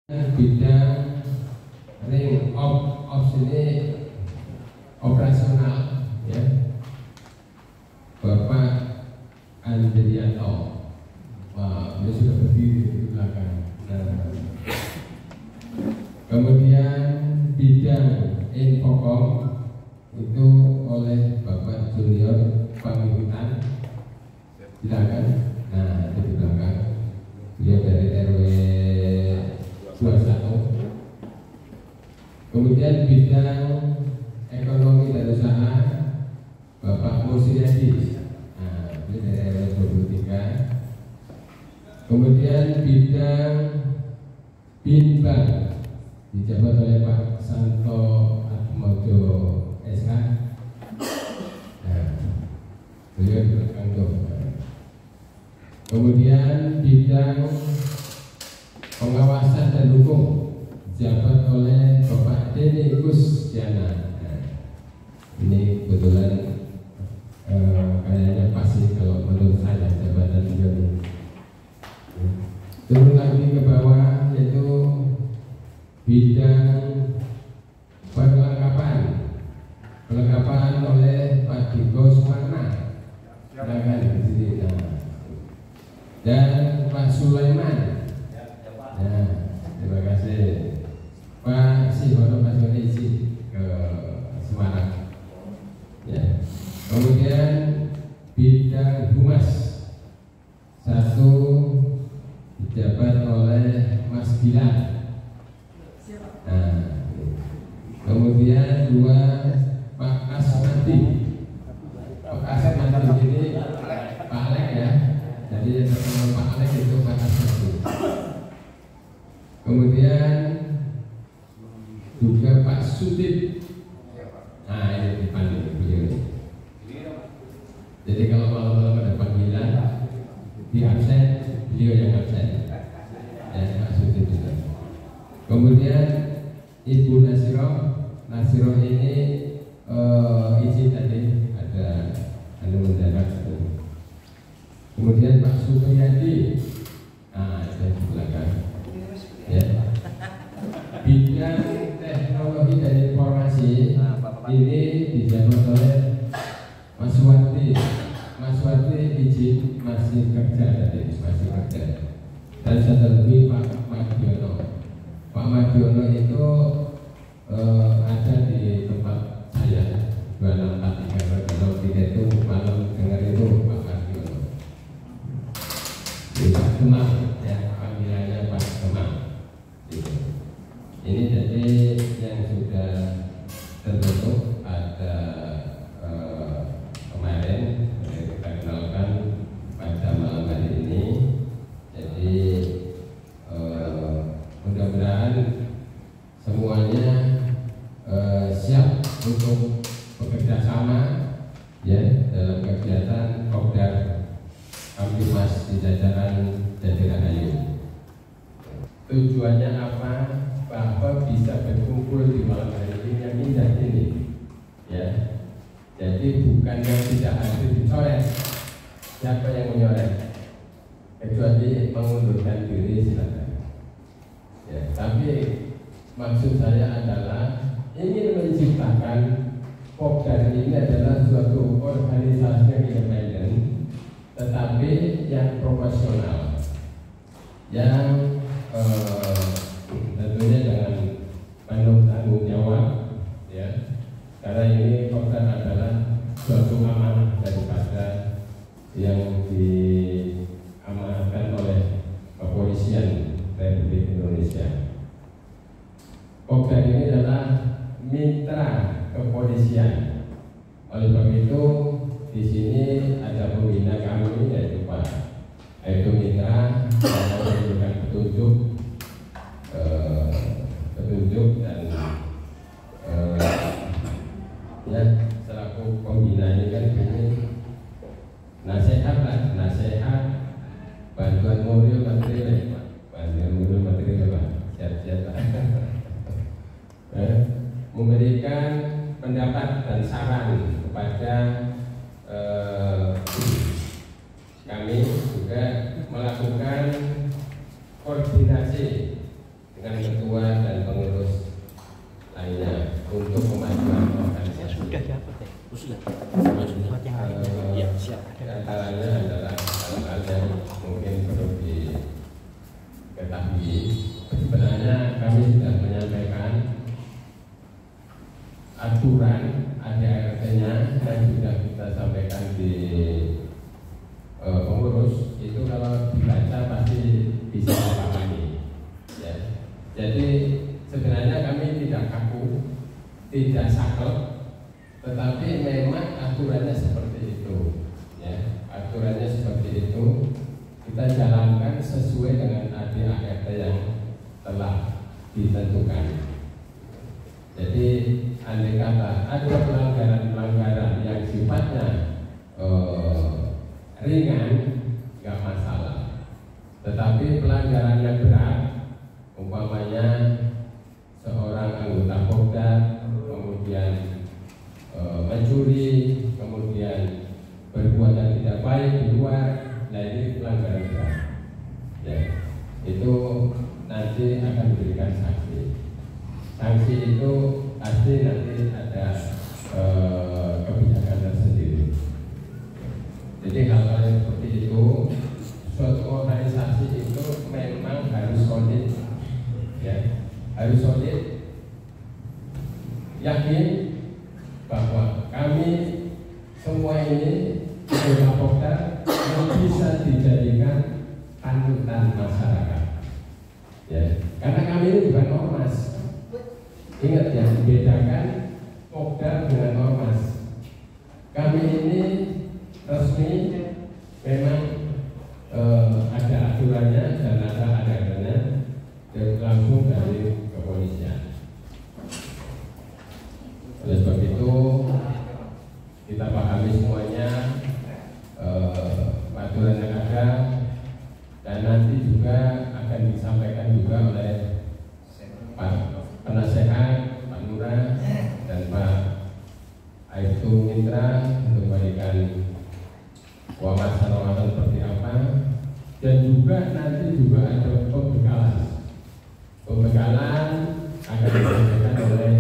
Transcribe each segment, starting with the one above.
bidang ring ops ini operasional ya, Bapak Andrianto. Wah, dia sudah berdiri di belakang. Nah, kemudian bidang infocom itu oleh Bapak Junior Pamihutan. Silakan. Nah, itu di belakang. Dia dari RW 21. Kemudian bidang ekonomi dan usaha Bapak Musriyadi. Nah, ini dari RW 23. Kemudian bidang Binbang dijabat oleh Pak Santo Atmojo SH. Nah, beliau di belakang tuh. Kemudian bidang pengawasan dan hukum dijabat oleh Bapak Deni Kusdiana. Nah, ini kebetulan kayaknya pasti kalau menurut saya jabatan beliau ini. Turun lagi ke bawah yaitu bidang perlengkapan oleh Pak Diko Suwarna. Silakan di sini. Dan Pak Sulaiman. Nah, terima kasih. Pak Sihono Masoni isi ke Semarang. Ya. Kemudian bidang humas satu dijabat oleh Mas Gilang. Nah, kemudian dua Pak Asmati. Pak Asmati ini Pak Alek ya. Jadi yang terkenal Pak Alek itu Pak Asmati. Kemudian juga Pak Sudip. Nah, ini dipanggil beliau. Jadi kalau malam-malam ada panggilan di absen, beliau yang absen. Ya, Pak Sudip juga. Kemudian Ibu Nasiro ini izin tadi ada mendadak. Kemudian Pak Supriyadi, nah ada di belakang. Ya. Bidang teknologi dan informasi ini dijabat oleh Mas Wati. Mas Wati izin masih kerja tadi, masih kerja. Dan satu lagi Pak Madiono. Pak Madiono itu ada di tempat saya 2643. Kalau tidak itu malam dengar itu Pak Madiono. Di Pak Kemang ya, panggilannya Pak Kemang. Ini jadi yang sudah terbentuk ada kemarin kita kenalkan pada malam hari ini. Jadi mudah-mudahan semuanya siap untuk bekerja sama ya dalam kegiatan Kopdar Kamtibmas di jajaran Jatirahayu. Tujuannya apa? Bahwa bisa berkumpul di malam hari ini yang indah ini ya. Jadi bukan yang tidak hadir dicoret. Siapa yang menyoret? Kecuali mengundurkan diri silakan. Ya, tapi maksud saya adalah ingin menciptakan Kopdar ini adalah suatu organisasi yang independen, tetapi yang profesional, yang tentunya jangan penuh tanggung jawab, ya. Karena ini Kopdar adalah suatu amanah daripada yang diamanahkan oleh kepolisian Republik Indonesia. Kopdar ini adalah mitra kepolisian. Oleh sebab itu di sini ada pembina kami yaitu Pak Aibtu Mitra yang memberikan petunjuk dan ya selaku pembina ini kan ini nasihat bantuan mobil materi siap-siap memberikan pendapat dan saran kepada kami juga melakukan koordinasi aturan ADART-nya yang sudah kita sampaikan di pengurus itu kalau dibaca pasti bisa dipahami. Ya. Jadi sebenarnya kami tidak kaku, tidak saklek, tetapi memang aturannya seperti itu. Ya, aturannya seperti itu. Kita jalankan sesuai dengan ADART yang telah ditentukan. Jadi andai kata ada pelanggaran-pelanggaran yang sifatnya ringan, nggak masalah. Tetapi pelanggaran yang berat, umpamanya seorang anggota Pokda kemudian mencuri, kemudian berbuat yang tidak baik di luar, nah ini pelanggaran berat. Ya, itu nanti akan diberikan sanksi. Sanksi itu pasti nanti ada kebijakan tersendiri. Jadi hal-hal yang seperti itu, suatu organisasi itu memang harus solid, ya, harus solid, yakin bahwa kami semua ini anggota Pokda yang bisa dijadikan panutan masyarakat. Ya, karena kami ini bukan ormas. Ingat ya, bedakan Pokda dengan ormas. Kami ini resmi, memang ada aturannya dan ada ADART-nya langsung dari kepolisian. Oleh sebab itu kita pahami semuanya aturan yang ada, dan nanti juga akan disampaikan juga oleh Pak Penasehat, Pak Lurah, dan Pak Aibtu Mitra untuk memberikan wawasan-wawasan seperti apa, dan juga nanti juga ada pembekalan. Pembekalan akan disampaikan oleh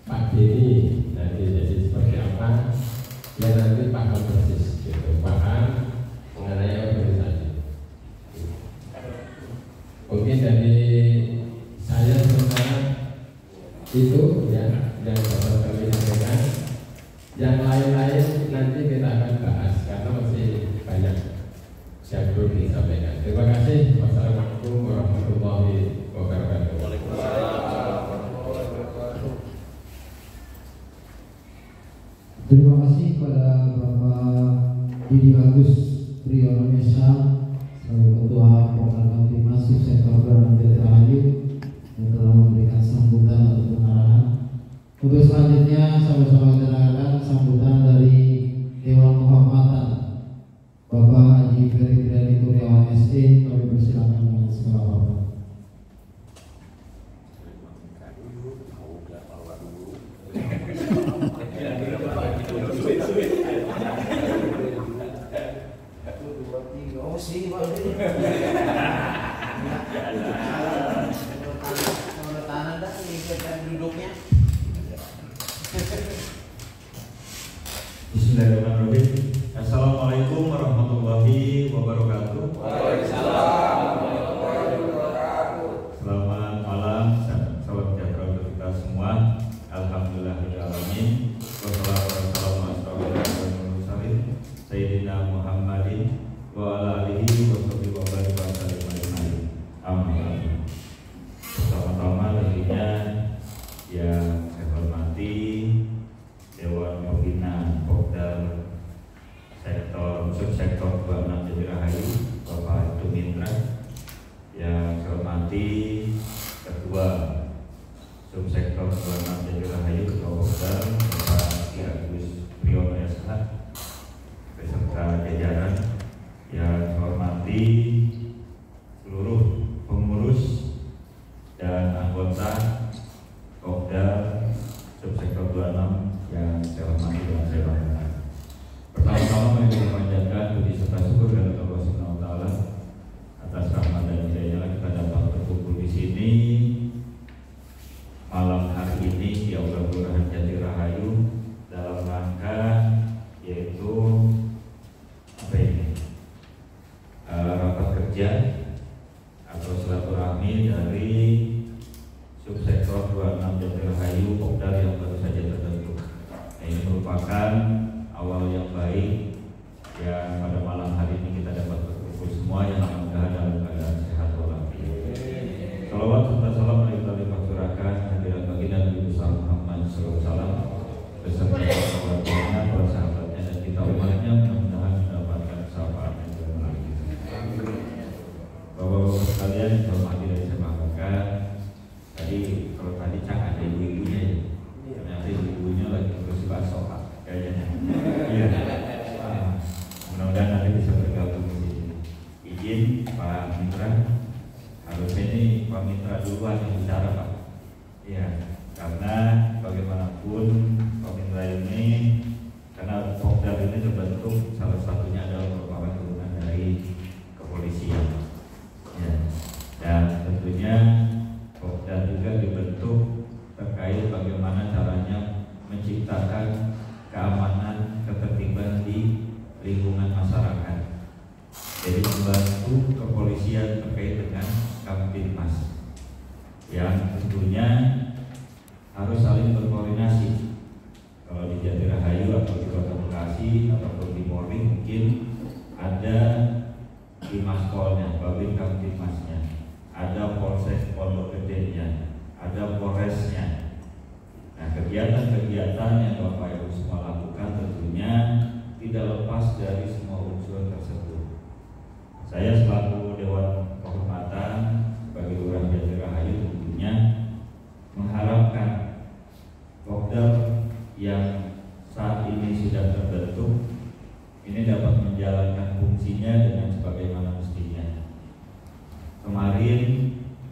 Pak Denny nanti, jadi seperti apa ya nanti paham persis, gitu, paham mengenai organisasi. Mungkin dari saya sementara itu ya yang dapat kami sampaikan. Yang lain-lain nanti kita akan bahas karena masih banyak yang belum disampaikan. Terima kasih. Wassalamualaikum warahmatullahi wabarakatuh. Terima kasih kepada Bapak Didi Bagus Priyono Mesa selaku Ketua Program Timnas Subsektor Buanan Rahayu yang telah memberikan sambutan atau pengarahan. Untuk selanjutnya sama-sama kita dengarkan sambutan dari Dewan Kehormatan Bapak Haji Ferry Triadi Kurniawan SE. Kami persilakan dengan segala hormat. Bismillahirrahmanirrahim. Assalamualaikum warahmatullahi wabarakatuh. Waalaikumsalam warahmatullahi wabarakatuh. Selamat malam, salam sejahtera untuk kita semua. Alhamdulillahirrahmanirrahim. Wassalamualaikum warahmatullahi wabarakatuh. Sayyidina Muhammadin wa ala alihi wa sahbihi wa barik. Amin. Pertama-tama tentunya yang saya hormati Dewan Pembina Pokda Subsektor Buanan Rahayu Bapak Aibtu Mitra, yang saya hormati Ketua Subsektor Buanan Rahayu Ketua Pokda Bapak Ki Agus Priyono SH beserta jajaran, yang saya hormati seluruh pengurus dan anggota Pokda Subsektor 26 yang saya hormati dan saya banggakan. Pertama-tama mari kita panjatkan puji serta syukur kepada Allah Subhanahu wa taala atas rahmat dan hidayahnya kita dapat berkumpul di sini malam hari ini di Aula Kelurahan Jati Rahayu dalam rangka yaitu rapat kerja atau silaturahmi dari Subsektor yang bicara Pak. Ya, karena bagaimanapun Komindra ini, karena Pokdar ini terbentuk salah satunya adalah merupakan turunan dari kepolisian. Ya, dan tentunya Pokdar juga dibentuk terkait bagaimana caranya menciptakan keamanan, ketertiban di lingkungan masyarakat. Jadi membantu kepolisian terkait dengan Kamtibmas yang tentunya harus saling berkoordinasi. Kalau di Jatirahayu atau di Kota Bekasi ataupun di Polri mungkin ada di Maspolnya, Babin Kamtibmasnya, ada Polsek Pondok Gedenya, ada Polresnya. Nah, kegiatan-kegiatan yang Bapak Ibu semua lakukan tentunya tidak lepas dari semua unsur tersebut. Saya selaku Dewan Kehormatan sebagai Lurah Jatirahayu tentunya mengharapkan Pokdar yang saat ini sudah terbentuk ini dapat menjalankan fungsinya dengan sebagaimana mestinya. Kemarin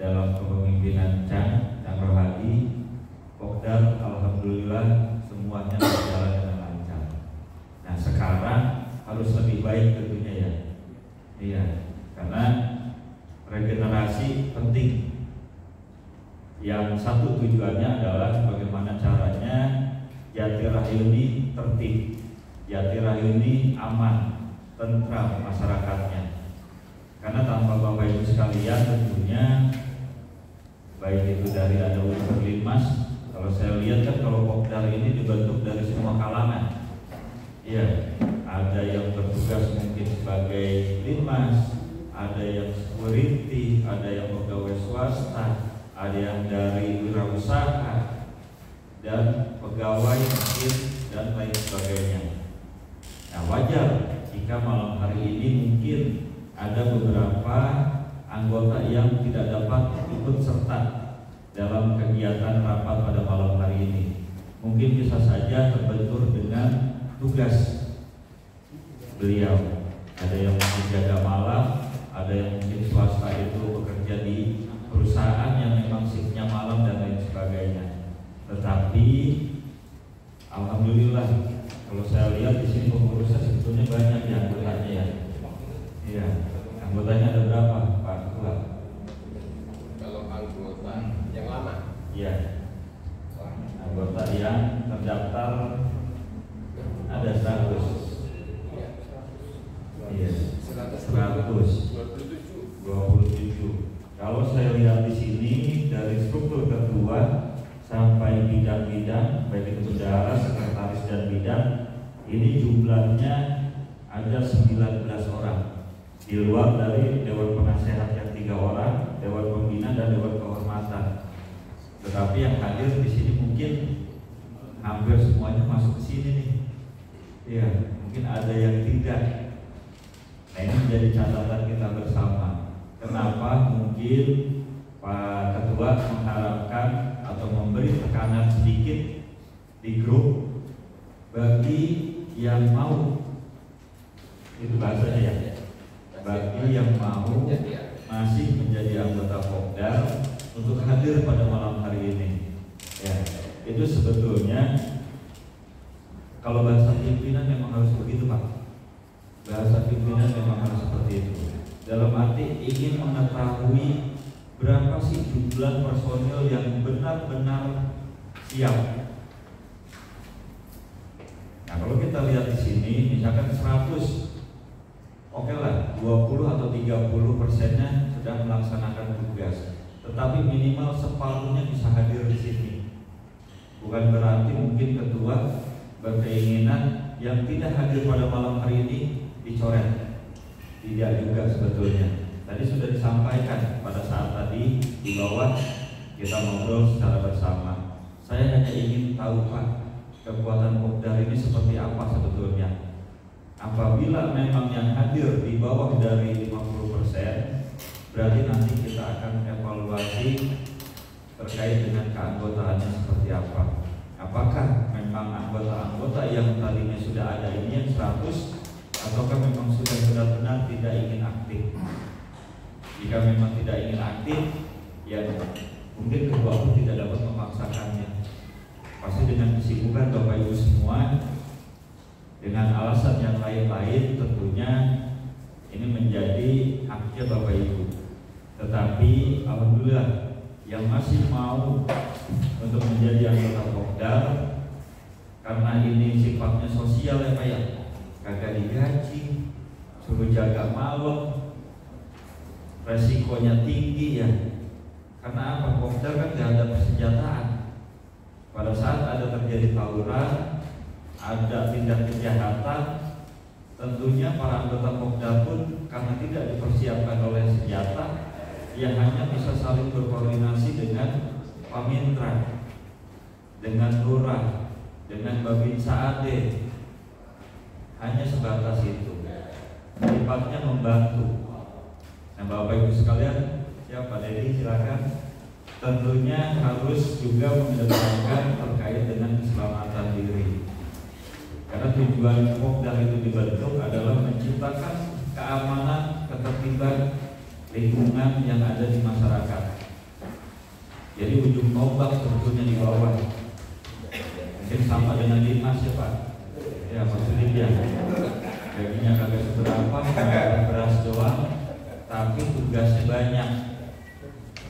dalam kepemimpinan Cang Rohadi, Pokdar alhamdulillah semuanya berjalan dengan lancar. Nah, sekarang harus lebih baik tentunya ya. Iya, karena regenerasi penting. Yang satu tujuannya adalah bagaimana caranya Jatirahayu ini tertib, Jatirahayu ini aman, tentram masyarakatnya. Karena tanpa Bapak Ibu sekalian tentunya baik itu dari ada unsur linmas. Kalau saya lihat kan kalau Pokdar ini dibentuk dari semua kalangan. Iya, ada yang bertugas mungkin sebagai linmas, ada yang security, ada yang pegawai swasta, ada yang dari wirausaha dan pegawai mungkin dan lain sebagainya. Nah, wajar jika malam hari ini mungkin ada beberapa anggota yang tidak dapat ikut serta dalam kegiatan rapat pada malam hari ini. Mungkin bisa saja terbentur dengan tugas beliau. Ada yang mungkin jaga malam, ada yang mungkin swasta itu bekerja di perusahaan yang memang shiftnya malam dan lain sebagainya. Tetapi alhamdulillah kalau saya lihat di sini pengurusnya sebetulnya banyak ya anggotanya ya. Iya, anggotanya ada berapa Pak Ketua? Kalau anggota yang lama? Iya. Anggota yang terdaftar ada 100. Iya, 127. Kalau saya lihat di sini dari struktur ketua sampai bidang-bidang, baik itu bendahara, sekretaris dan bidang, ini jumlahnya ada 19 orang. Di luar dari Dewan Penasehat yang 3 orang, Dewan Pembina dan Dewan Kehormatan. Tetapi yang hadir di sini mungkin hampir semuanya masuk ke sini nih. Iya, mungkin ada yang tidak. Nah, ini menjadi catatan kita bersama. Kenapa mungkin Pak Ketua mengharapkan atau memberi tekanan sedikit di grup bagi yang mau, itu bahasanya ya, bagi yang mau masih menjadi anggota Pokdar untuk hadir pada malam hari ini. Ya, itu sebetulnya kalau bahasa pimpinan memang harus begitu Pak. Bahasa pimpinan memang harus seperti itu. Dalam arti ingin mengetahui berapa sih jumlah personil yang benar-benar siap. Nah, kalau kita lihat di sini, misalkan 100, oke lah, 20 atau 30%-nya sedang melaksanakan tugas. Tetapi minimal separuhnya bisa hadir di sini. Bukan berarti mungkin ketua berkeinginan yang tidak hadir pada malam hari ini dicoret. Tidak juga sebetulnya. Tadi sudah disampaikan pada saat tadi di bawah kita ngobrol secara bersama. Saya hanya ingin tahu Pak, kekuatan Pokdar ini seperti apa sebetulnya. Apabila memang yang hadir di bawah dari 50%, berarti nanti kita akan evaluasi terkait dengan keanggotaannya seperti apa. Apakah memang anggota-anggota yang tadinya sudah ada ini yang 100, ataukah memang sudah benar-benar tidak ingin aktif? Jika memang tidak ingin aktif, ya mungkin ketua pun tidak dapat memaksakannya. Pasti dengan kesibukan Bapak Ibu semua, dengan alasan yang lain-lain, tentunya ini menjadi haknya Bapak Ibu. Tetapi alhamdulillah yang masih mau untuk menjadi anggota Pokdar, karena ini sifatnya sosial ya Pak ya, kagak digaji, suruh jaga malam, resikonya tinggi ya. Karena apa? Pokdar kan gak ada persenjataan. Pada saat ada terjadi tawuran, ada tindak kejahatan, tentunya para anggota Pokdar pun karena tidak dipersiapkan oleh senjata, ya hanya bisa saling berkoordinasi dengan Pamintra, dengan Lurah, dengan Babinsa AD, hanya sebatas itu. Sifatnya membantu. Nah Bapak Ibu sekalian, ya Pak Dedi silakan. Tentunya harus juga mengedepankan terkait dengan keselamatan diri. Karena tujuan Pokdar itu dibentuk adalah menciptakan keamanan, ketertiban lingkungan yang ada di masyarakat. Jadi ujung tombak sebetulnya di bawah. Mungkin sama dengan Dimas ya Pak. Ya maksudnya dia gajinya kagak seberapa, kagak beras doang, tapi tugasnya banyak.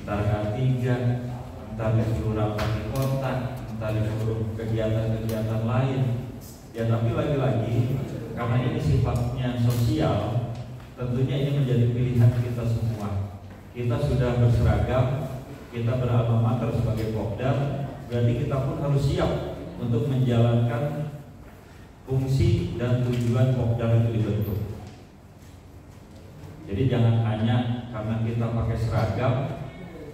Entar K3, entar disuruh rapat di kota, entar disuruh kegiatan-kegiatan lain. Ya tapi lagi-lagi karena ini sifatnya sosial, tentunya ini menjadi pilihan kita semua. Kita sudah berseragam, kita beralma mater sebagai Pokdar, berarti kita pun harus siap untuk menjalankan fungsi dan tujuan Pokdar itu dibentuk. Jadi jangan hanya karena kita pakai seragam,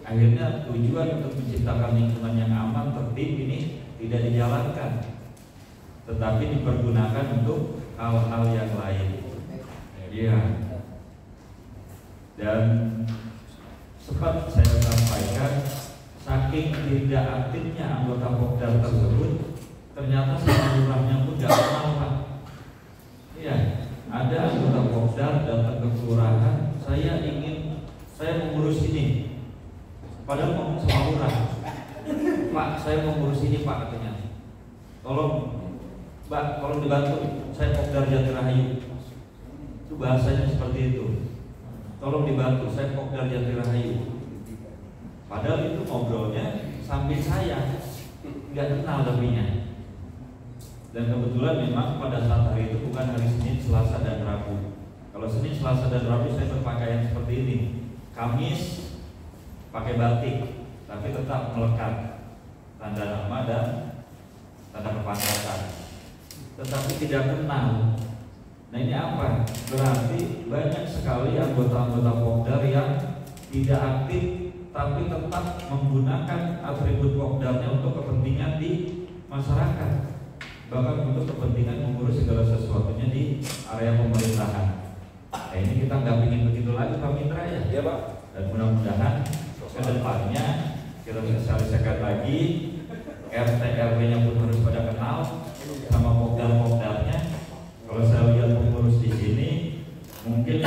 akhirnya tujuan untuk menciptakan lingkungan yang aman, tertib ini tidak dijalankan, tetapi dipergunakan untuk hal-hal yang lain. Iya. Dan sempat saya sampaikan, saking tidak aktifnya anggota Pokdar tersebut, ternyata sama lurahnya pun tidak kenal Pak. Iya, ada anggota Pokdar datang ke kelurahan, saya mengurus ini. Padahal ngomong sama lurah, Pak saya mengurus ini Pak katanya. Tolong Mbak, tolong dibantu, saya Pokdar Jati Rahayu. Itu bahasanya seperti itu. Tolong dibantu, saya Pokdar Jati Rahayu. Padahal itu ngobrolnya sambil saya nggak kenal tapinya. Dan kebetulan memang pada saat hari itu bukan hari Senin, Selasa dan Rabu. Kalau Senin, Selasa dan Rabu saya berpakaian seperti ini. Kamis pakai batik, tapi tetap melekat tanda nama dan tanda kepangkatan. Tetapi tidak kenal. Nah ini apa? Berarti banyak sekali anggota-anggota Pokdar yang tidak aktif, tapi tetap menggunakan atribut Pokdarnya untuk kepentingan di masyarakat, bahkan untuk kepentingan mengurus segala sesuatunya di area pemerintahan. Nah ini kita nggak ingin begitu lagi Pak Mitra ya? Iya Pak. Dan mudah-mudahan kedepannya kita bisa selesaikan lagi, RT RW-nya pun harus pada kenal sama Pokdar-Pokdarnya. Kalau saya lihat pengurus di sini, mungkin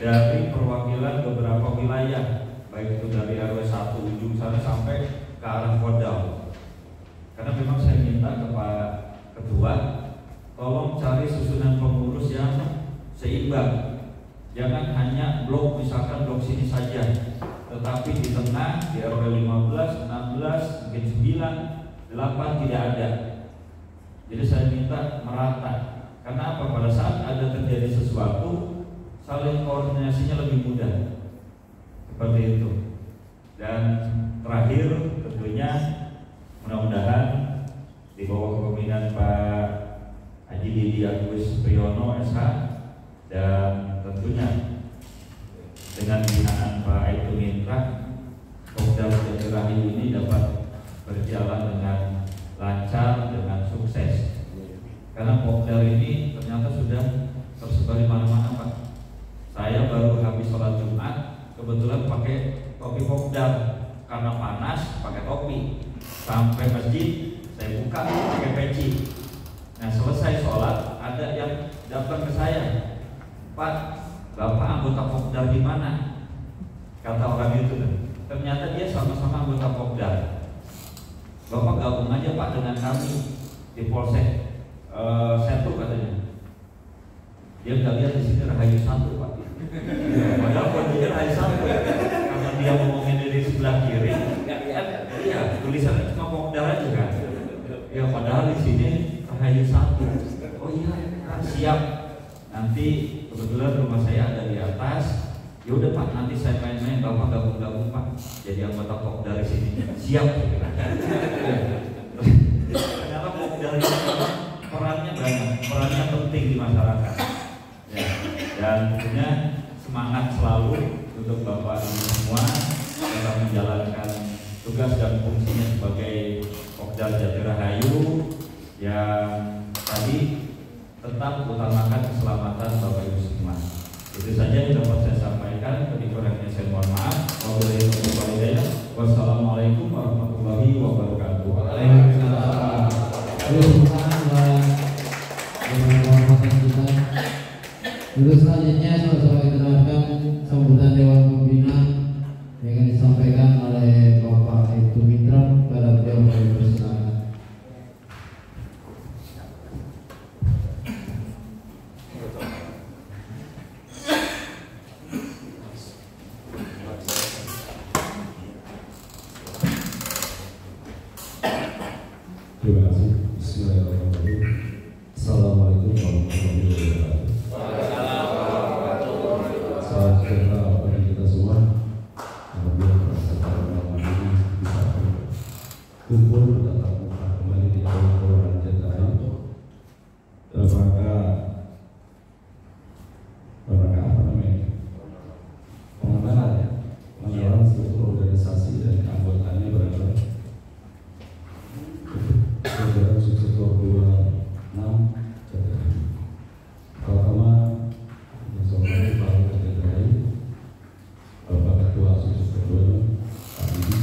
dari perwakilan beberapa wilayah, baik itu dari RW 1 ujung sana sampai ke arah Kodam. Karena memang saya minta ke Pak Ketua, tolong cari susunan pengurus yang seimbang. Jangan hanya blok, misalkan blok sini saja, tetapi di tengah, di RW 15, 16, mungkin 9, 8 tidak ada. Jadi saya minta merata. Karena apa? Pada saat ada terjadi sesuatu, saling koordinasinya lebih mudah. Seperti itu. Dan terakhir tentunya mudah-mudahan di bawah kepemimpinan Pak Haji Didi Agus Priyono SH, dan tentunya dengan binaan Pak Aibtu Mitra, Pokdar Jati Rahayu ini dapat berjalan dengan lancar, dengan sukses. Karena Pokdar ini ternyata sudah tersebar di mana-mana Pak. Saya baru habis sholat Jumat, kebetulan pakai topi Pokdar, karena panas pakai topi. Sampai masjid saya buka pakai peci. Nah selesai sholat ada yang datang ke saya, Pak, Bapak anggota Pokdar di mana? Kata orang itu kan, ternyata dia sama-sama anggota Pokdar. Bapak gabung aja Pak dengan kami di Polsek Setu katanya. Dia nggak lihat di sini Rahayu 1 Pak. Padahal dia Rahayu 1 karena dia ngomongin dari sebelah kiri. Iya, tulisannya cuma Pokdar aja kan. Ya padahal di sini Rahayu 1. Oh iya, siap. Nanti kebetulan rumah saya ada di atas. Ya udah Pak, nanti saya main-main, Bapak gabung-gabung Pak. Jadi anggota Pokdar di sini. Siap. Ternyata Pokdar itu perannya banyak, perannya penting di masyarakat. Ya. Dan tentunya semangat selalu untuk Bapak ini semua dalam menjalankan tugas dan fungsinya sebagai Pokdar Jatirahayu yang tadi tetap utamakan keselamatan Bapak Ibu semua. Itu saja yang dapat saya sampaikan. Lebih kurangnya saya mohon maaf. Wassalamualaikum warahmatullahi wabarakatuh. Waalaikumsalam. Untuk selanjutnya saya kenalkan sambutan Dewan Pembina yang akan disampaikan oleh Bapak Aibtu Mitra pada beliau bersilakan. Terima kasih. Bismillahirrahmanirrahim. Assalamualaikum warahmatullahi wabarakatuh. Salam sejahtera bagi kita semua. Alhamdulillah pada malam ini bisa kumpul bertatap muka kembali di Kelurahan Jatirahayu dalam rangka apa namanya? Pengenalan struktur organisasi dan keanggotaannya beragam. Saudara Suksesor 26 Jatirahayu. Pertama, Saudara Bapak Jatirahayu, Bapak Ketua Suksesor 26 Pak Didi,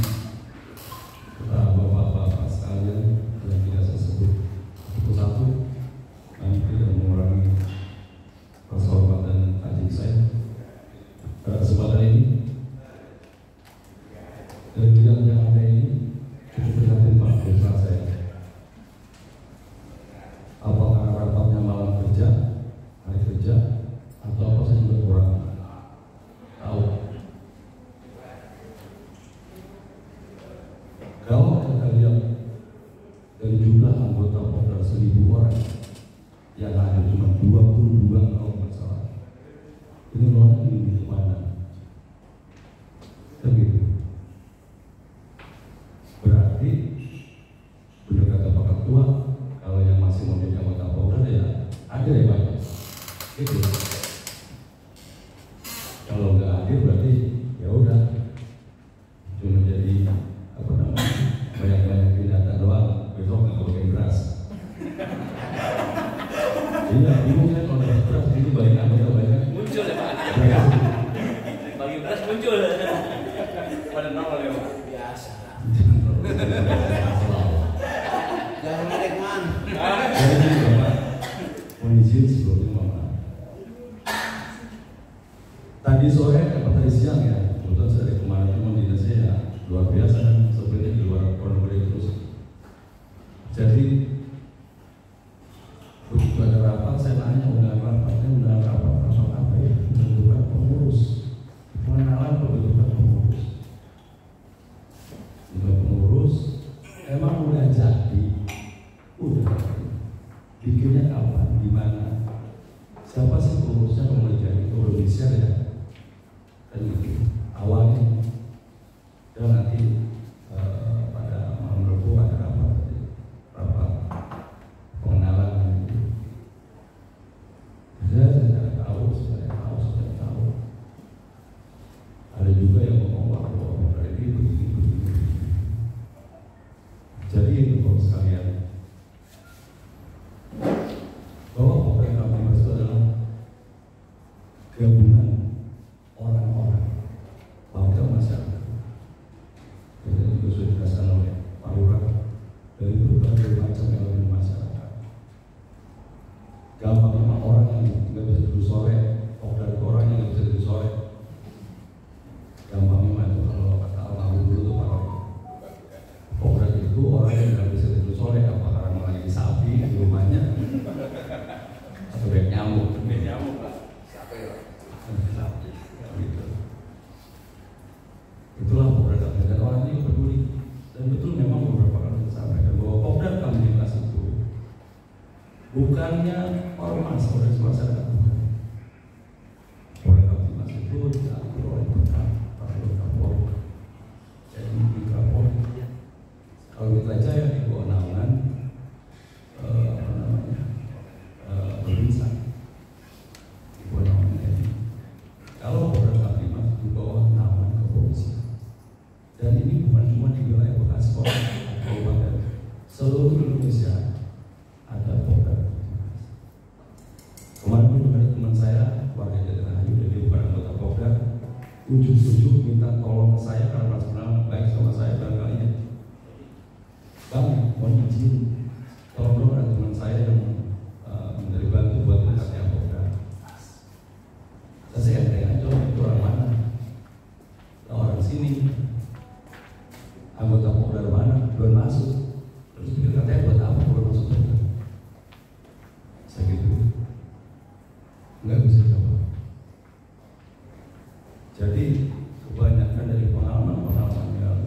serta Bapak-bapak sekalian yang tidak saya sebut satu-satu, nanti tidak mengurangi rasa hormat dan tajik saya. Pada kesempatan ini, dari bidang yang ada ini cukup prihatin Pak desa saya. Apakah rapatnya malam kerja, hari kerja, atau apa saya juga kurang tahu. Kalau kita lihat dari jumlah anggota Pokdar 1000 orang, yang ada cuma 22 kalau nggak salah. Ini orang ini di mana? Begitu. Berarti benar kata Pak Ketua, kalau yang masih mau jadi anggota Pokdar ya ada ya Pak. Itu. Kalau nggak ada berarti ya udah cuma jadi apa namanya banyak-banyak data doang, besok nggak pakai beras. Iya, bingung kan kalau dapat beras itu banyak anggota banyak. Muncul ya Pak. Bagi beras muncul. Pada nol ya Pak. Biasa. Jangan ledek man. Jadi Bapak mohon izin sebelumnya Bapak. Tadi sore atau tadi siang ya, kebetulan saya dari kemarin cuma dinasnya ya luar biasa kan, sebenarnya di luar Pondok terus. Jadi begitu ada rapat, saya tanya undangan rapat apa ya? Pembentukan pengurus, pengenalan pembentukan pengurus. Untuk pengurus, emang udah jadi, bikinnya kapan, di mana? Siapa sih pengurusnya kalau udah jadi? Udah di-share ya? Dan itu awalnya, dan nanti pada malam Rabu ada rapat pengenalan itu. Saya tidak tahu, saya tahu. Ada juga yang ngomong bahwa ini begini. Jadi itu Bapak sekalian, bahwa nyamuk. Nyamuk lah. Gitu. Itulah Popdar kami, dan orang ini peduli. Dan betul memang beberapa kali disampaikan bahwa Popdar kami itu bukannya ormas oleh masyarakat, bukan. Oleh Kamtibmas itu diatur oleh Pak Kapolri. Jadi di Kapolri, kalau kita aja ya di bawah naungan Pemerintah, di bawah naungan TNI. Kalau Popdar Kamtibmas di bawah naungan kepolisian. Dan ini bukan cuma di wilayah Bekasi kok, kabupaten, seluruh Indonesia ada Popdar. Kemarin pun ada teman saya, warga Jatirahayu, jadi bukan anggota Popdar, ujuk-ujuk minta tolong ke saya karena kenal baik sama saya barangkali. Bang, mohon izin, tolong dong ada teman saya yang mencari bantu buat angkatnya Popdar. Saya tanya aja, itu orang mana? Orang sini. Anggota Popdar mana? Belum masuk. Terus dia katanya buat apa belum masuk Popdar? Saya gitu. Nggak bisa jawab. Jadi kebanyakan dari pengalaman yang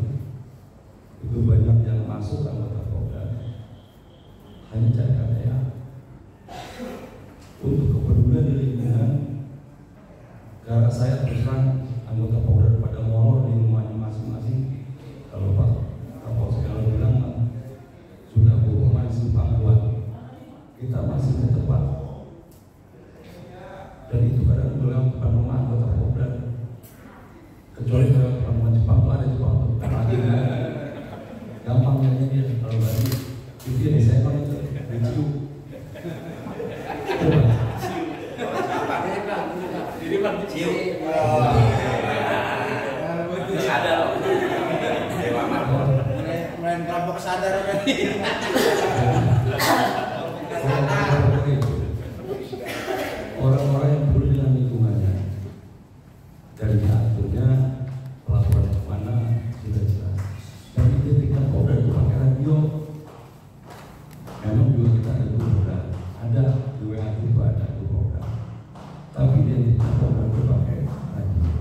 itu banyak yang masuk anggota Popdar hanya cari KTA. Untuk kepedulian di lingkungan, karena saya terus terang anggota Popdar pada molor di rumahnya masing-masing. Kalau Pak Kapolri bilang sudah hukuman simpang buat, kita masih tertepat. Dan itu kadang bilang depan rumah anggota Popdar. Kecuali kalau perempuan Jepang itu ada Jepang tuh, gampang nyanyi dia kalau Bali. Itu yang saya mau itu lucu. Jadi bang ciu. Sadar loh. Dewa Marmor. Main kelompok sadar kan. Orang-orang yang peduli dengan lingkungannya, dari diaturnya pelaporan kemana sudah jelas. Dan ketika Popdar itu pakai radio, memang juga kita ada Popdar, ada di WA itu ada Popdar. Tapi dia Popdar itu pakai radio.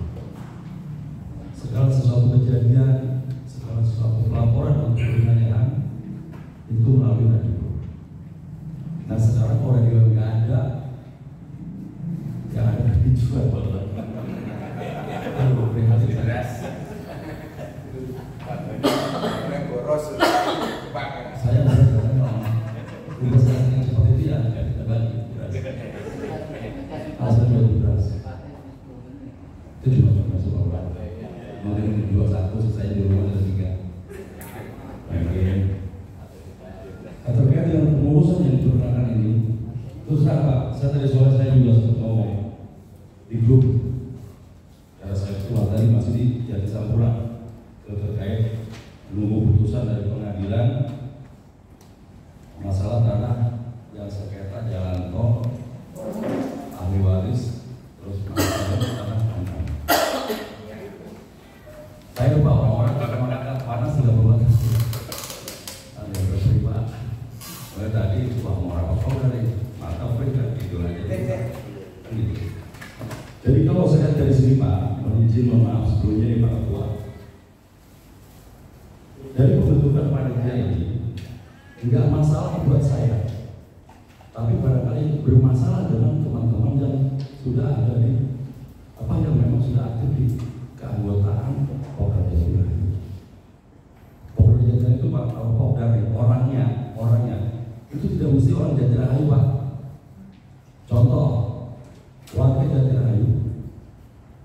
Segala sesuatu kejadian, segala sesuatu pelaporan untuk penilaian itu melalui radio. Nah sekarang kalau radio nggak ada, yang ada dijual kalau prihatin beras. Saya merasakan beras yang seperti itu ya kita bagi beras. Asal jual beras itu cuma masuk orang. Mungkin jual satu, saya jual dua atau tiga. Mungkin. Terkait dengan pengurusan yang diperkenalkan ini, terus apa? Saya tadi sore saya juga sempat ngomong di grup. Karena saya keluar tadi masih di Jati Sampurna terkait menunggu putusan dari pengadilan masalah tanah yang sengketa jalan tol, ahli waris, terus masalah tanah kontan. Saya lupa orang-orang masyarakat panas tidak berbuat. Ada yang berterima. Mulai tadi wah mau apa dari mata kan gitu aja. Gitu. Jadi kalau saya lihat dari sini Pak, mohon maaf sebelumnya ini Pak Ketua. Dari pembentukan panitia ini enggak masalah buat saya, tapi barangkali bermasalah dengan teman-teman yang sudah ada di apa yang memang sudah aktif di keanggotaan Popdar Jatirahayu. Popdar Jatirahayu itu Pak, kalau Popdar orangnya itu tidak mesti orang Jatirahayu Pak. Contoh, warga Jatirahayu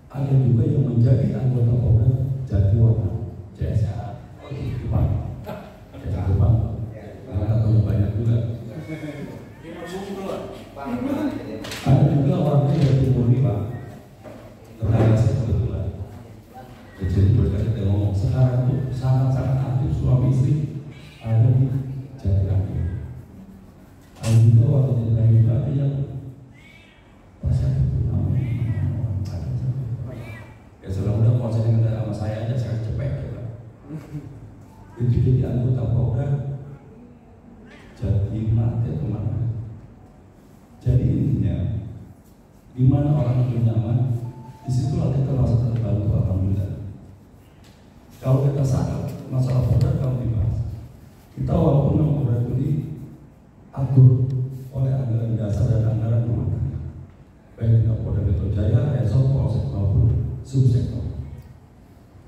ada juga yang menjadi anggota Popdar Jatiwarna CSA Jepang. Karena tahu banyak juga. Ada juga warga yang Timur Pak. Tetangga saya kebetulan. Jadi mereka kita ngomong sekarang itu sangat-sangat aktif suami istri ada di Jatirahayu. Ada juga warga Jatirahayu ada yang pasal itu namanya ya sudah mudah kalau saya minta sama saya aja saya cepet ya. Itu jadi anggota Popdar jadi mati kemana. Jadi intinya di mana orang itu nyaman, disitulah kita merasa terbantu, alhamdulillah. Kalau kita sadar masalah Polda kalau dibahas, kita walaupun memang Polda itu diatur oleh anggaran dasar dan anggaran rumah tangga, baik di Polda Metro Jaya, Resort, Polsek maupun subsektor.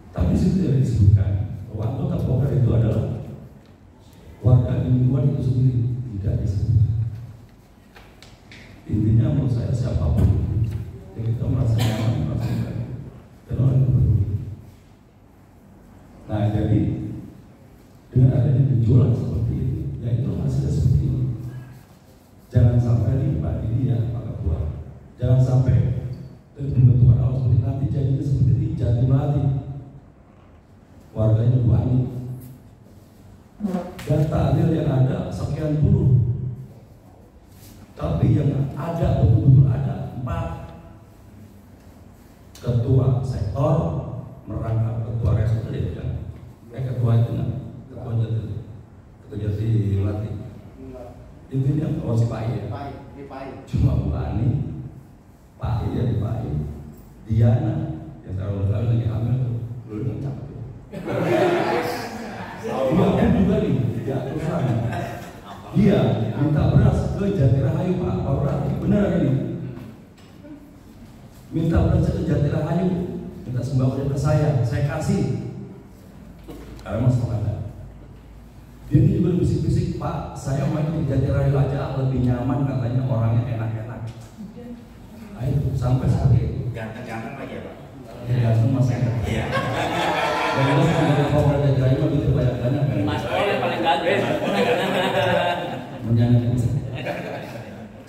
Tapi situ tidak disebutkan bahwa anggota Polda itu adalah warga lingkungan itu sendiri, tidak disebutkan. Intinya menurut saya siapapun yang kita merasa nyaman, merasa baik, dan orang itu peduli. Nah, jadi dengan adanya gejolak seperti ini, ya itu hasilnya seperti ini. Jangan sampai nih Pak Didi ya, Pak Ketua, jangan sampai pembentukan awal seperti nanti jadinya seperti di Jatimati, warganya banyak. Data adil yang ada sekian puluh, tapi yang ada betul-betul ada 4 ketua sektor merangkap ketua resort tadi kan? Ketua itu kan? Ketua Jatimati. Intinya kalau si Pak ya, cuma Bu Ani, Pak ya di Pak Diana yang terlalu lagi hamil tuh, belum mencapai. Dia juga nih, dia perusahaan. Dia minta beras ke Jatirahayu Pak Rati, benar ini. Minta beras ke Jatirahayu, minta sembako ke saya kasih. Karena masalah ada. Dia ini juga bisik-bisik, Pak, saya main di Jatirahayu aja lebih nyaman, katanya orangnya enak-enak. Ayo sampai seperti itu. Ganteng-ganteng lagi ya Pak? Ya ganteng mas enak. Iya. Kalau Polda Jatirahayu mah gitu banyak-banyak kan. Mas Pol yang paling ganteng. Menyanyi.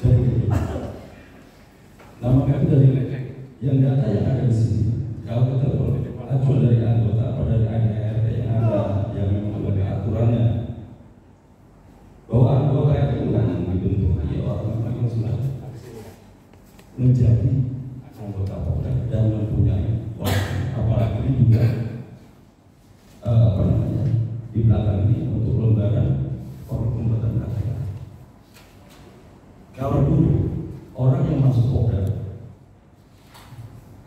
Jadi nama kami dari yang data yang ada di sini. Kalau kita acuan dari anggota atau dari ADRT yang ada yang memang lebih aturannya, bahwa anggota itu kan dibentuk orang yang sudah menjadi anggota Polda dan mempunyai apalagi ini juga di belakang ini untuk lembaga pembuatan KPK. Kalau dulu orang yang masuk Polda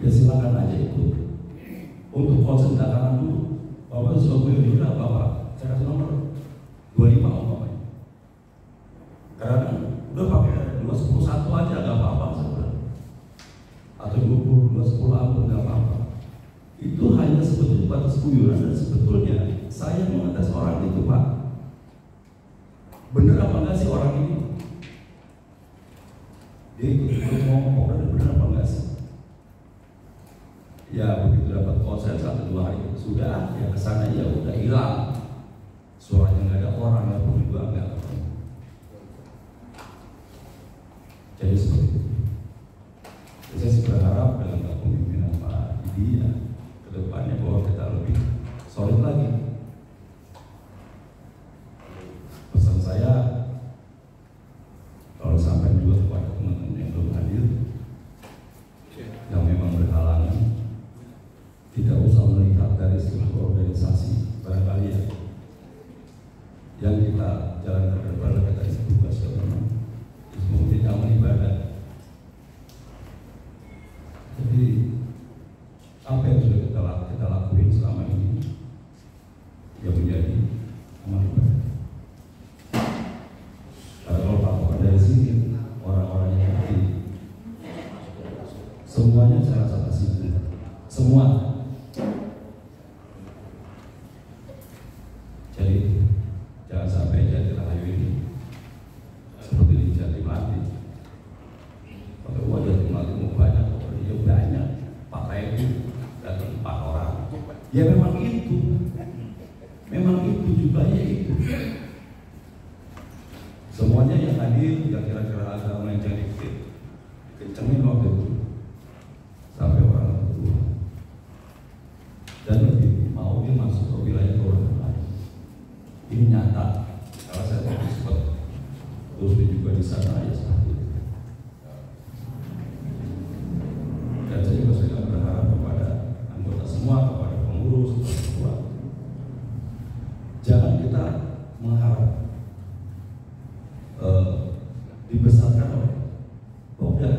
ya silakan aja ikut untuk konsen dataran dulu. Bapak sudah punya juga Bapak saya kasih nomor 25 umpamanya. Karena udah pakai 211 aja nggak apa-apa sebenarnya. Atau 2210 nggak apa-apa. Itu hanya sebetulnya batas kuyuran dan sebetulnya saya mengetes orang itu Pak. Bener apa enggak sih orang ini? Dia ikut ngomong Polda bener apa enggak sih? Ya begitu dapat konsen 1-2 hari sudah ya kesana ya udah hilang. Suaranya nggak ada orang ya pun juga nggak ketemu. Jadi seperti itu. Saya sih berharap dengan kepemimpinan Pak Didi ya, kedepannya bahwa kita lebih solid lagi. Pesan saya kalau sampai juga kepada teman-teman yang belum hadir, yang memang berhalangan, tidak usah melihat dari struktur organisasi barangkali ya. Yang kita jalankan ke depan adalah kita tugas memang itu amal ibadah. Jadi apa yang sudah kita lakuin selama ini yang menjadi amal ibadah. Kalau patokan dari sini orang-orang yang ngerti semuanya saya rasa pasti semua. Jadi jangan sampai Jatirahayu ini seperti di Jatimati. Kalau wajah Jatimati mau banyak, ya banyak. Pak Revi datang 4 orang. Ya memang itu jumlahnya itu. Semuanya yang hadir, yang kira-kira agama yang jadi kencengin waktu itu sampai orang kedua. Dan lebih mau dia masuk ke wilayah orang lain. Ini nyata. Kalau saya mau sempat terus juga di sana ya seperti itu. Dan saya juga sangat berharap kepada anggota semua, kepada pengurus, kepada ketua, jangan kita mengharap dibesarkan oleh Polda.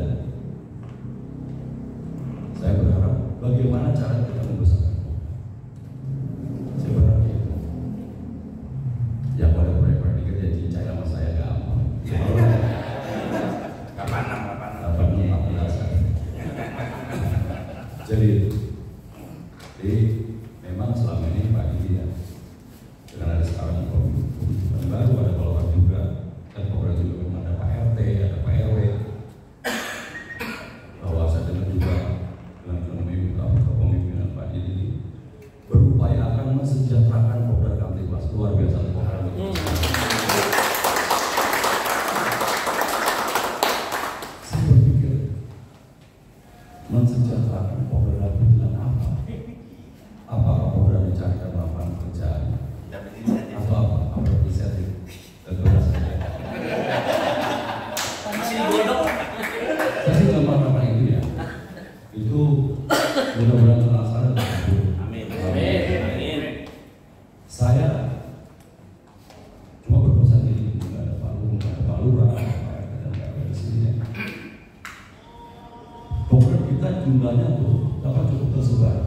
jumlahnya tuh cukup tersebar.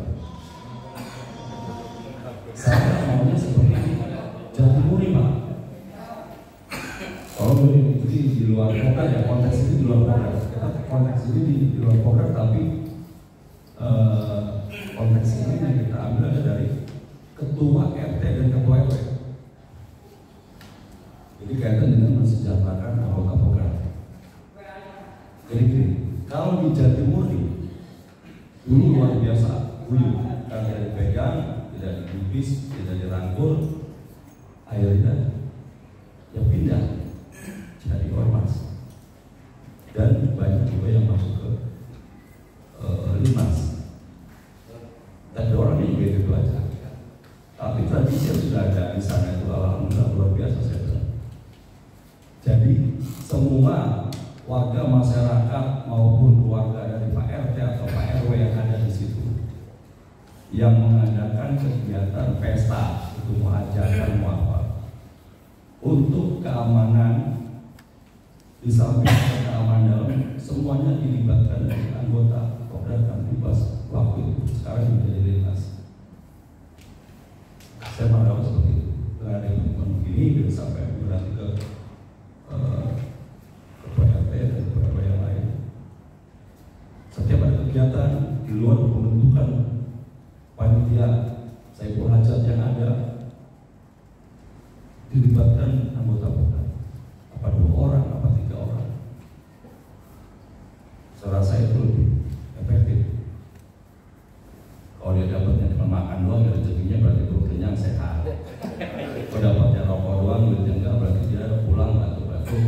Saya maunya seperti Jatimuri, Pak. Kalau ini di luar program ya, konteks ini di luar program. Kita konteks ini di luar program, tapi konteks ini yang kita ambil dari ketua RT dan ketua RW. Jadi kaitan dengan mensejahterakan anggota program. Jadi gini, kalau di Jatimuri dulu luar biasa, guyup, tidak dipegang, tidak digubis, tidak dirangkul, akhirnya ya pindah jadi ormas, dan banyak juga yang masuk ke Limas. Tapi orangnya juga itu aja. Tapi tradisi yang sudah ada di sana itu alhamdulillah luar biasa saya bilang. Jadi semua warga masyarakat maupun keluarga dari Pak RT atau Pak RW yang ada di situ yang mengadakan kegiatan pesta, itu mau hajatan mau apa, untuk keamanan di samping keamanan semuanya dilibatkan dari anggota Kopdar Kamtibmas waktu itu, sekarang menjadi Lintas. Saya mau seperti itu, nggak ada yang begini sampai berarti ke RT dan kepada yang lain. Setiap ada kegiatan di luar pembentukan panitia Saiful Hajat yang ada, dilibatkan anggota program, apa 2 orang, apa 3 orang. Saya rasa itu lebih efektif. Kalau dia dapatnya cuma makan doang, ya rezekinya berarti perut kenyang sehat. Kalau dapatnya rokok doang, duitnya enggak, berarti dia pulang batuk-batuk.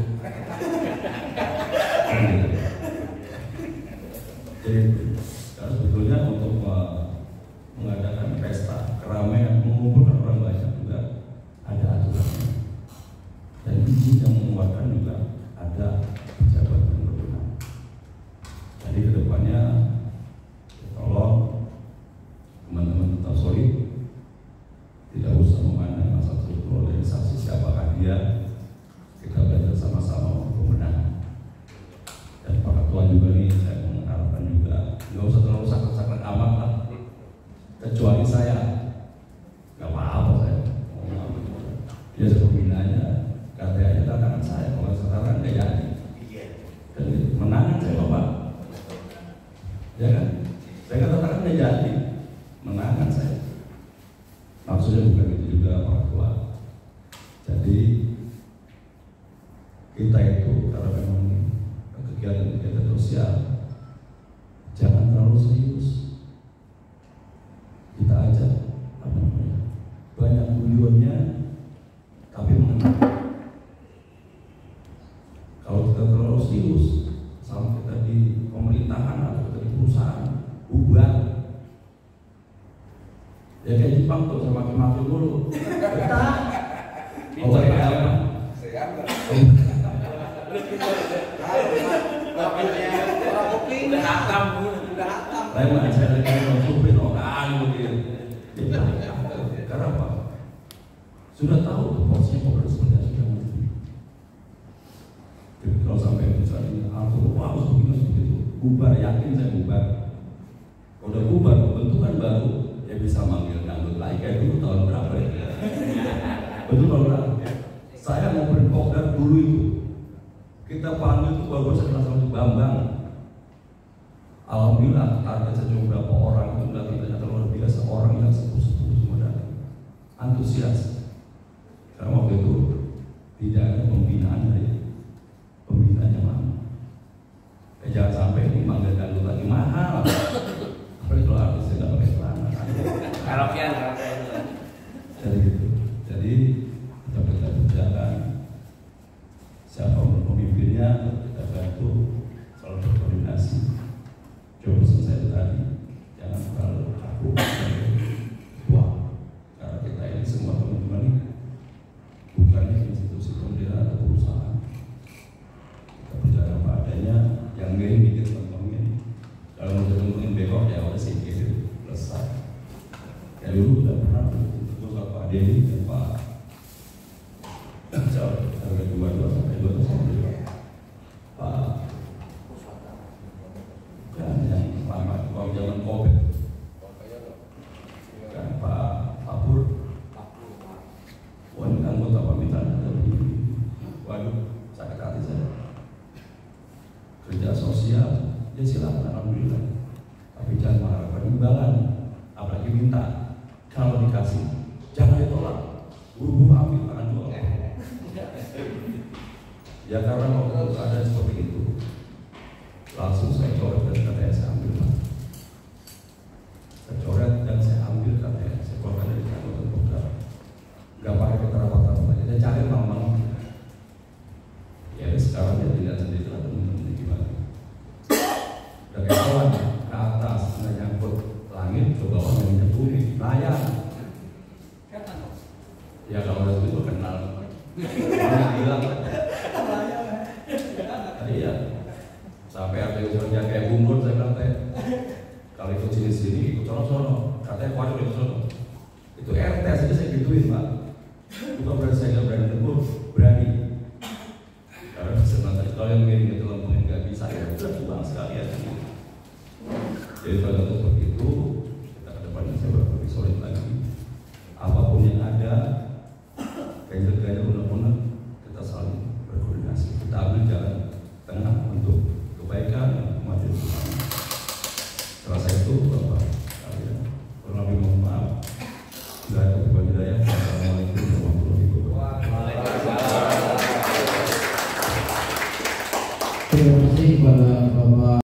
Jadi sebetulnya untuk mengadakan pesta keramaian, mengumpulkan orang banyak juga ada aturannya, dan izin yang mengeluarkan juga ada pejabat yang berwenang. Jadi kedepannya tolong teman-teman tetap solid, tidak usah memandang masalah struktur organisasi siapakah dia, kita belajar sama-sama untuk pemenangan. Dan Pak Ketua juga nih, saya mengharapkan juga nggak usah terlalu sakit-sakit amat lah, kecuali saya nggak apa-apa saya. Ya sepembinanya, KTA-nya tantangan saya, kalau sekarang nggak jadi. Dan menangan saya Bapak, ya kan? Saya katakan nggak jadi, menangan saya. Maksudnya bukan itu juga Pak Ketua. Jadi kita itu karena memang kegiatan-kegiatan sosial jangan terlalu serius. Kita ajak banyak guyonnya, tapi mengenal. Kalau kita terlalu serius sama kita di pemerintahan atau kita di perusahaan, bubar. Ya kayak Jepang tuh, saya maki-maki dulu. Betah. Oh kayak apa? Udah hatam. Lain saya lagi mengupin orang gitu. Karena apa? Sudah tahu tuh porsinya Kopdar sebenarnya sudah mesti. Jadi kalau sampai misalnya aku harus begini seperti itu, bubar, yakin saya bubar. Kalau udah bubar, bentukan baru, ya bisa manggil dangdut lagi kayak dulu tahun berapa ya? Betul Pak. Saya mau Kopdar dulu itu, kita panggil itu baru saya kenal sama Bambang. Alhamdulillah target saya cuma berapa orang itu nggak ternyata luar biasa, orang yang sepuh-sepuh semua datang, antusias. Karena waktu itu tidak ada pembinaan dari pembinanya lama. Jangan sampai ini manggil dangdut lagi mahal. Apalagi kalau artisnya nggak pakai celana. Karaokean. Jadi gitu. Jadi kita berjalan. Siapa pemimpinnya kita bantu, selalu berkoordinasi. Coba pesan saya tadi, jangan terlalu kaku, tua. Karena kita ini semua teman-teman waduh, sakit hati saya. Kerja sosial, ya silakan, alhamdulillah. Tapi jangan mengharapkan imbalan, apalagi minta. Kalau dikasih, jangan ditolak. Buru-buru ambil, tangan jual. Ya karena waktu ada seperti itu, langsung saya coret dan katanya saya ambil. Saya coret dan saya ambil katanya. Saya keluarkan dari kantor dokter. Gak pakai keterawatan lagi. Saya cari mamang. Ya sekarang dia tidak sendiri lah teman-teman gimana. Udah kayak kawan ke atas, nggak nyangkut langit, ke bawah nggak nyangkut bumi, layang. Ya kalau udah itu kenal. Orang hilang. Iya. Sampai ada usulnya kayak bungur saya bilang teh. Kalau ikut sini ikut sono. Katanya kuat ikut sono. Itu RT saja saya gituin Pak. Bukan berarti saya nggak berani tegur, berani. Karena sebenarnya kalau yang miring itu lambungnya nggak bisa ya udah buang sekali ya. Jadi pada seperti itu kita ke depannya saya lebih solid lagi. Apapun yang ada, ganjil-ganjil undang-undang kita saling berkoordinasi. Kita ambil jalan tengah untuk kebaikan dan kemajuan bersama. Setelah itu Bapak kalian kurang lebih mohon maaf. Bila ada hidayah. Assalamualaikum warahmatullahi wabarakatuh. Terima kasih kepada Bapak